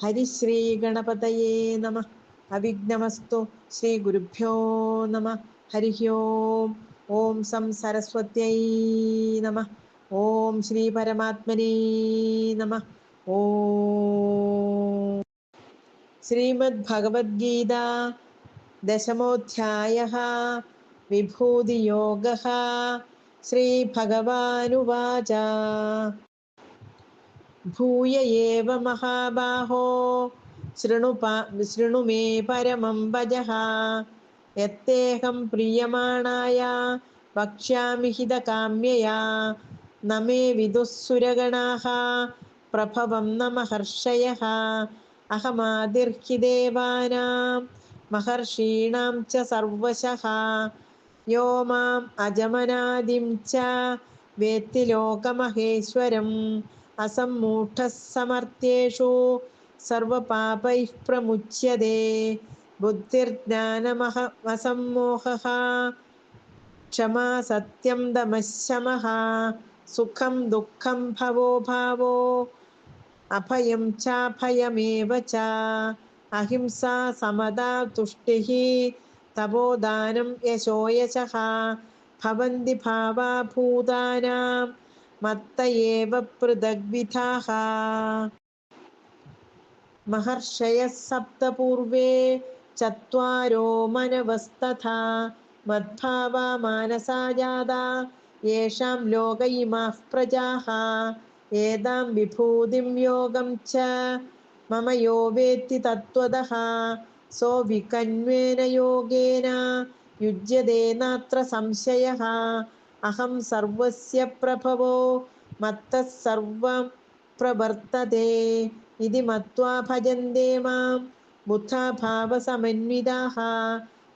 ഹരിശ്രീ ഗണപതയേ നമ. അവിഘ്നമസ്തു. ശ്രീ ഗുരുഭ്യോ നമ. ഹരി ഓം. ഓം സം സരസ്വത്यै നമ. ഓം ശ്രീ പരമാത്മനേ നമ. ഓം. ശ്രീമദ് ഭഗവദ്ഗീത ദശമോധ്യായഃ. വിഭൂതിയോഗഃ. ശ്രീഭഗവാനുവാച ഭൂയ ഏവ മഹാബാഹോ ശൃണു മേ പരമം വചഃ. യത്തേഹം പ്രീയമാണായ വക്ഷ്യാമി ഹിതകാമ്യയാ. ന മേ വിദുഃസുരഗണാഃ പ്രഭവം ന മഹർഷയഃ. അഹമാദിർഹി ദേവാനാം മഹർഷീണാം ച സർവശഃ. യോ മാം അജമനാദിം ച വേത്തി ലോകമഹേശ്വരം. അസമ്മൂഢഃ സമർത്ഥ്യേഷു സർവപാപൈഃ പ്രമുച്യതേ. ബുദ്ധിർജ്ഞാനമസമ്മോഹഃ ക്ഷമാ സത്യം ദമഃ ശമഃ. സുഖം ദുഃഖം ഭവോ ഭാവോ അഭയം ചാഭയമേവ ച. അഹിംസാ സമദാ തുഷ്ടിഃ തപോദാനം യശോ യശഃ. ഭവന്തി ഭാവാ ഭൂതാനാം മത്ത ഏവ പൃഥഗ്വിധാഃ. മഹർഷയഃ സപ്ത പൂർവേ ചത്വാരോ മനവസ്തഥാ. മദ്ഭാവാ മാനസാ ജാതാ യേഷാം ലോക ഇമാഃ പ്രജാഃ. ഏതാം വിഭൂതിം യോഗം ച മമ യോ വേത്തി തത്വതഃ. സോ വികന്വേന യോഗേന യുജ്യതേ നാത്ര സംശയഃ. അഹം സർവസ്യ പ്രഭവോ മത്തഃ സർവം പ്രവർത്തതേ. ഇതി മത്വാ ഭജന്തേ മാം ബുദ്ധാ ഭാവസമന്വിതാഃ.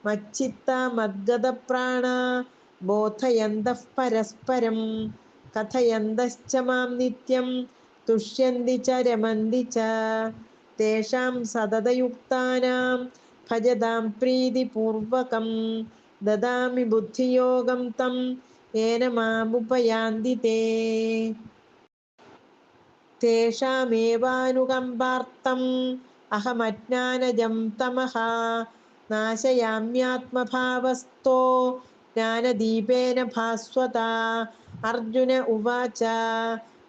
മച്ഛിത്താ മദ്ഗതപ്രാണാ ബോധയന്തഃ പരസ്പരം. കഥയന്തശ്ച മാം നിത്യം തുഷ്യന്തി ച രമന്തി ച. തേഷാം സതതയുക്താനാം ഭജതാം പ്രീതിപൂർവകം. ദദാമി ബുദ്ധിയോഗം തം യേന മാമുപയാന്തി തേ. തേഷാമേവാനുകമ്പാർത്ഥം അഹമജ്ഞാനജം തമഃ നാശയാമ്യാത്മഭാവസ്ഥോ ജ്ഞാനദീപേന ഭാസ്വതാ. അർജുന ഉവാച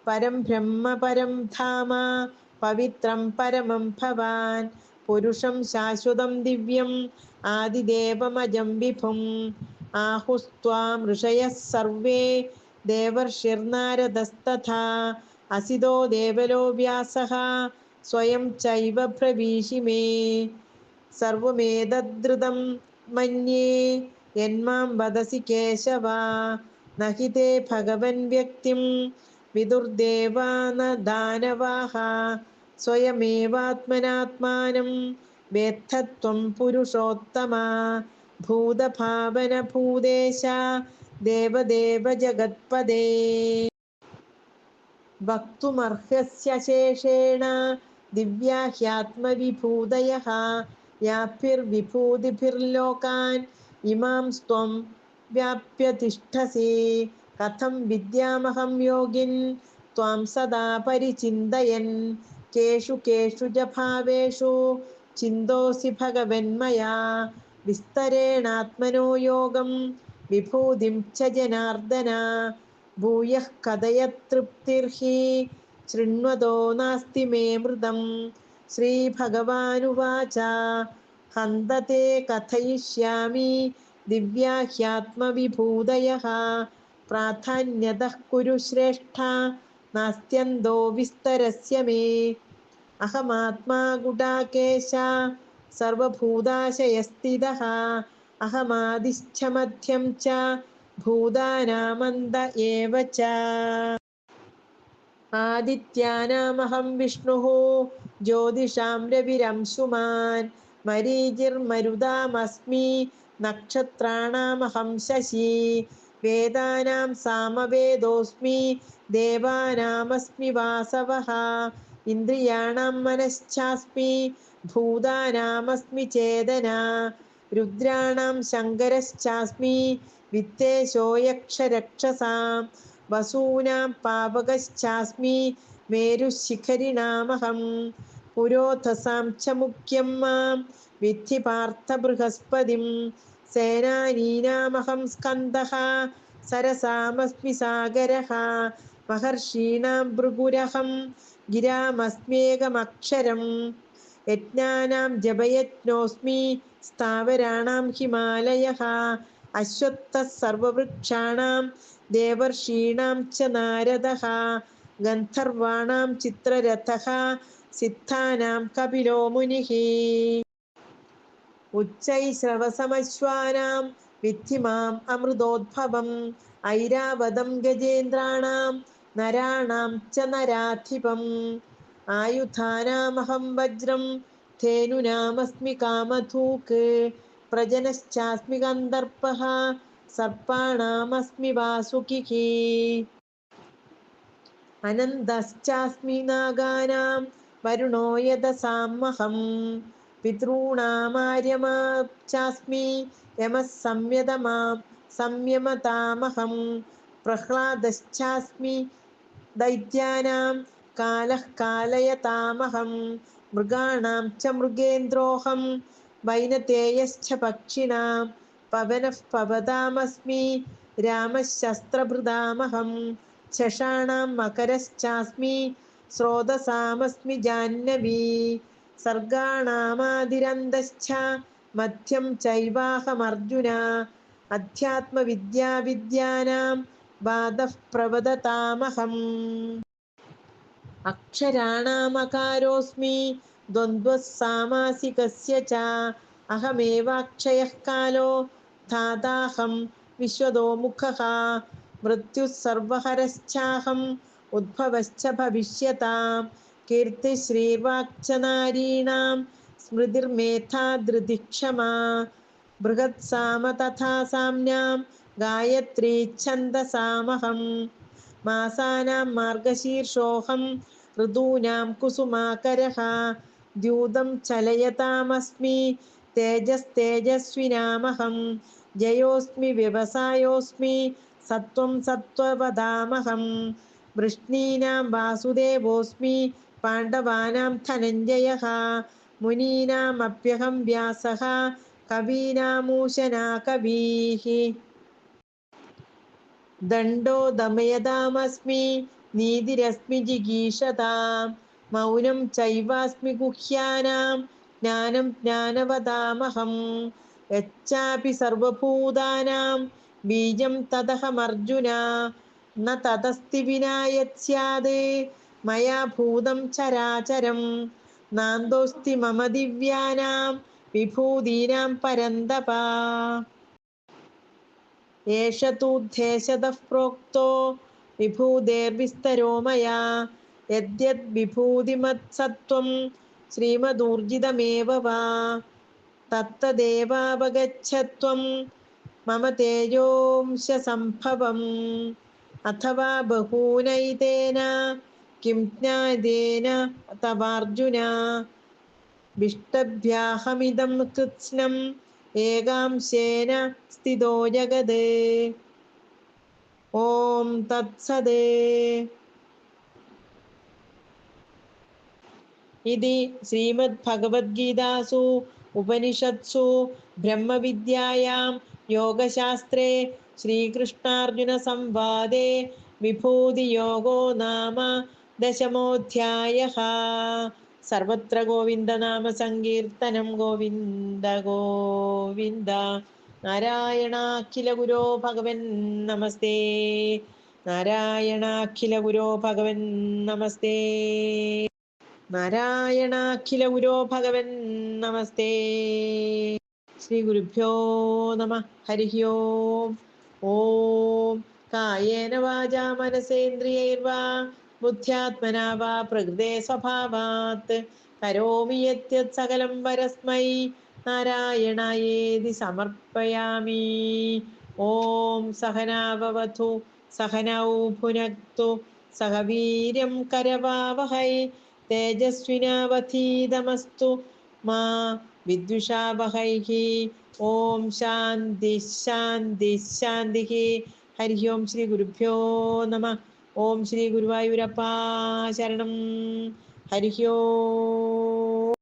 പരം ബ്രഹ്മ പരം ധാമ പവിത്രം പരമം ഭവാൻ. പുരുഷം ശാശ്വതം ദിവ്യം ആദിദേവമജം വിഭും. ആഹുസ്ത്വാം ഋഷയഃ സർവേ ദേവർഷിർനാരദസ്തഥാ. അസിതോ ദേവലോ വ്യാസഃ സ്വയം ചൈവ പ്രവീശി മേ. സർവമേതദ്രുതം മന്യേ യന്മാം വദസി കേശവ. നഹി തേ ഭഗവൻ വ്യക്തിം വിദുർദേവാ ന ദാനവാഃ. സ്വയമേവാത്മനാത്മാനം വേത്തത്വം പുരുഷോത്തമ. ഭൂതഭാവന ഭൂതേശ ദേവദേവ ജഗത്പദേ. വക്തുമർഹസ്യശേഷേണ ദിവ്യാ ഹ്യാത്മവിഭൂതയഃ. യാഭിർവിഭൂതിഭിർലോകാൻ ഇമാം സ്ത്വം വ്യാപ്യ തിഷ്ഠസി. കഥം വിദ്യാമഹം യോഗിൻ ത്വാം സദാ പരിചിന്തയൻ. കേഷു കേഷു ച ഭാവേഷു ചിന്തോസി ഭഗവൻ മയാ. വിസ്തരേണാത്മനോ യോഗം വിഭൂതിം ച ജനാർദ്ദന. ഭൂയഃ കഥയ തൃപ്തിർഹി ശൃണ്വതോ നാസ്തി മേ മൃതം. ശ്രീഭഗവാനുവാച ഹന്ത തേ കഥയിഷ്യാമി ദിവ്യാ ഹ്യാത്മവിഭൂതയഃ. പ്രാധാന്യതഃ കുരു ശ്രേഷ്ഠ നാസ്ത്യന്തോ വിസ്തരസ്യ മേ. അഹമാത്മാ ഗുഡാകേശ സർവഭൂതാശയസ്ഥിതഃ. അഹമാദിശ്ച മധ്യം ച ഭൂതാനാമന്ത ഏവ ച. ആദിത്യാനാമഹം വിഷ്ണുഃ ജ്യോതിഷാം രവിരംശുമാൻ. മരീചിർമരുതാമസ്മി നക്ഷത്രാണാമഹം ശശി. വേദാനാം സാമവേദോസ്മി ദേവാനാമസ്മി വാസവഃ. ഇന്ദ്രിയാണാം മനശ്ചാസ്മി ഭൂതാനാമസ്മി ചേതന. രുദ്രാണാം ശങ്കരശ്ചാസ്മി വിത്തേശോ യക്ഷരക്ഷസാം. വസൂനാം പാവകശ്ചാസ്മി മേരുഃശിഖരിണാമഹം. പുരോധസാം ച മുഖ്യം മാം വിദ്ധി പാർത്ഥ ബൃഹസ്പതിം സേനാനീനാമഹം സ്കന്ദഃ സരസാമസ്മി സാഗരഃ മഹർഷീണാം ഭൃഗുരഹം ഗിരാമസ്മ്യേകമക്ഷരം യജ്ഞാനാം ജപയജ്ഞോസ്മി സ്ഥാവരാണാം ഹിമാലയഃ അശ്വത്ഥഃ സർവവൃക്ഷാണാം ദേവർഷീണാം ച നാരദഃ ഗന്ധർവാണാം ചിത്രരഥഃ സിദ്ധാനാം കപിലോ മുനിഃ ഉച്ചൈശ്രവസമശ്വാനാം വിദ്ധി മാം അമൃതോദ്ഭവം ഐരാവതം ഗജേന്ദ്രാണാം നരാണാം ച നരാധിപം ആയുധാനാമഹം വജ്രം ധേനുനാമസ്മി കാമധൂക് പ്രജനശ്ചാസ്മി കന്ദർപ്പഃ സർപ്പാണാമസ്മി വാസുകിഃ അനന്തശ്ചാസ്മി നാഗാനാം വരുണോ യദസാമഹം പിതॄണാമാര്യമാചാസ്മി യമഃ സംയമതാമഹം പ്രഹ്ലാദശ്ചാസ്മി ദൈത്യാനാം കാലഃ കാലയതാമഹം മൃഗാണാം ച മൃഗേന്ദ്രോഹം വൈനതേയശ്ച പക്ഷിണാം പവനഃ പവതാമസ്മി രാമഃ ശസ്ത്രഭൃതാമഹം ശഷാണാം മകരശ്ചാസ്മി സ്രോതസാമസ്മി ജാഹ്നവീ സർഗാണാമാദിരന്തശ്ച മധ്യം ചൈവാഹമർജുന അധ്യാത്മവിദ്യാവിദ്യാനാം ബാധഃ പ്രവദതാമഹം അക്ഷരാണാമകാരോസ്മി ദ്വന്ദ്വഃ സാമാസികസ്യ ച അഹമേവാക്ഷയഃ കാലോ ധാതാഹം വിശ്വതോമുഖഃ മൃത്യുഃ സർവഹരശ്ചാഹം ഉദ്ഭവശ്ച ഭവിഷ്യതാം കീർത്തിശ്രീർവാക്ച നാരീണാം സ്മൃതിർമേധാ ധൃതിഃ ക്ഷമാ ബൃഹത്സാമ തഥാ സാമ്നാം ഗായത്രീ ഛന്ദസാമഹം മാസാനാം മാർഗശീർഷോഹം ഋതൂനാം കുസുമാകരഃ ദ്യൂതം ചലയതാമസ്മി തേജസ്തേജസ്വിനാമഹം ജയോസ്മി വ്യവസായോസ്മി സത്വം സത്വവദാമഹം വൃഷ്ണീനാം വാസുദേവോസ്മി പാണ്ഡവാനാം ധനഞ്ജയഃ മുനീനാമപ്യഹം വ്യാസഃ കവീനാമൂശനാ കവീഃ ദണ്ഡോ ദമയതാമസ്മി നീതിരസ്മി ജിഗീഷതാം മൗനം ചൈവാസ്മി ഗുഹ്യാനാം ജ്ഞാനം ജ്ഞാനവതാമഹം യച്ചാപി സർവഭൂതാനാം ബീജം തദഹമർജുന ന തതസ്തി വിനാ യത് സ്യാത് മയാ ഭൂതം ചരാചരം നാന്തോസ്തി മമ ദിവ്യാനാം വിഭൂതീനാം പരന്തപ ഏഷ തൂദ്ദേശതഃ പ്രോക്തോ വിഭൂതേർവിസ്തരോ മയാ യദ്യത് വിഭൂതിമത്സത്വം ശ്രീമദൂർജിതമേവ വാ തത്തദേവാവഗച്ഛത്വം മമ തേജോംശസംഭവം അഥവാ ബഹൂനൈതേന കിം ജ്ഞാതേന തവാർജുന വിഷ്ടഭ്യാഹമിദം കൃത്സ്നം ഏകാംശേന സ്ഥിതോ ജഗത് ഓം തത്സത് ഇതി ശ്രീമദ്ഭഗവദ്ഗീതാസു ഉപനിഷത്സു ബ്രഹ്മവിദ്യായാം യോഗശാസ്ത്രേ ശ്രീകൃഷ്ണാർജുന സംവാദേ വിഭൂതിയോഗോ നാമ ദശമോധ്യായഃ. സർവത്ര ഗോവിന്ദനാമ സങ്കീർത്തനം. ഗോവിന്ദ ഗോവിന്ദ. നാരായണാഖില ഗുരോ ഭഗവൻ നമസ്തേ. നാരായണാഖില ഗുരോ ഭഗവൻ നമസ്തേ. നാരായണാഖില ഗുരോ ഭഗവൻ നമസ്തേ. ശ്രീ ഗുരുഭ്യോ നമ. ഹരി ഓം. ഓം കായേന വാചാ മനസേന്ദ്രിയൈർവാ ബുദ്ധ്യാത്മനാ വാ പ്രകൃതേ സ്വഭാവാത് കരോമി യദ്യത് സകലം പരസ്മൈ നാരായണായേതി സമർപ്പയാമി. ഓം സഹനാവവതു സഹനൗ ഭുനക്തു സഹ വീര്യം കരവാവഹൈ തേജസ്വിനാവധീതമസ്തു മാ വിദ്വിഷാവഹൈ. ഓം ശാന്തി ശാന്തി ശാന്തി. ഹരി ഓം. ശ്രീ ഗുരുഭ്യോ നമ. ഓം ശ്രീ ഗുരുവായൂരപ്പാ ശരണം. ഹരി ഓം.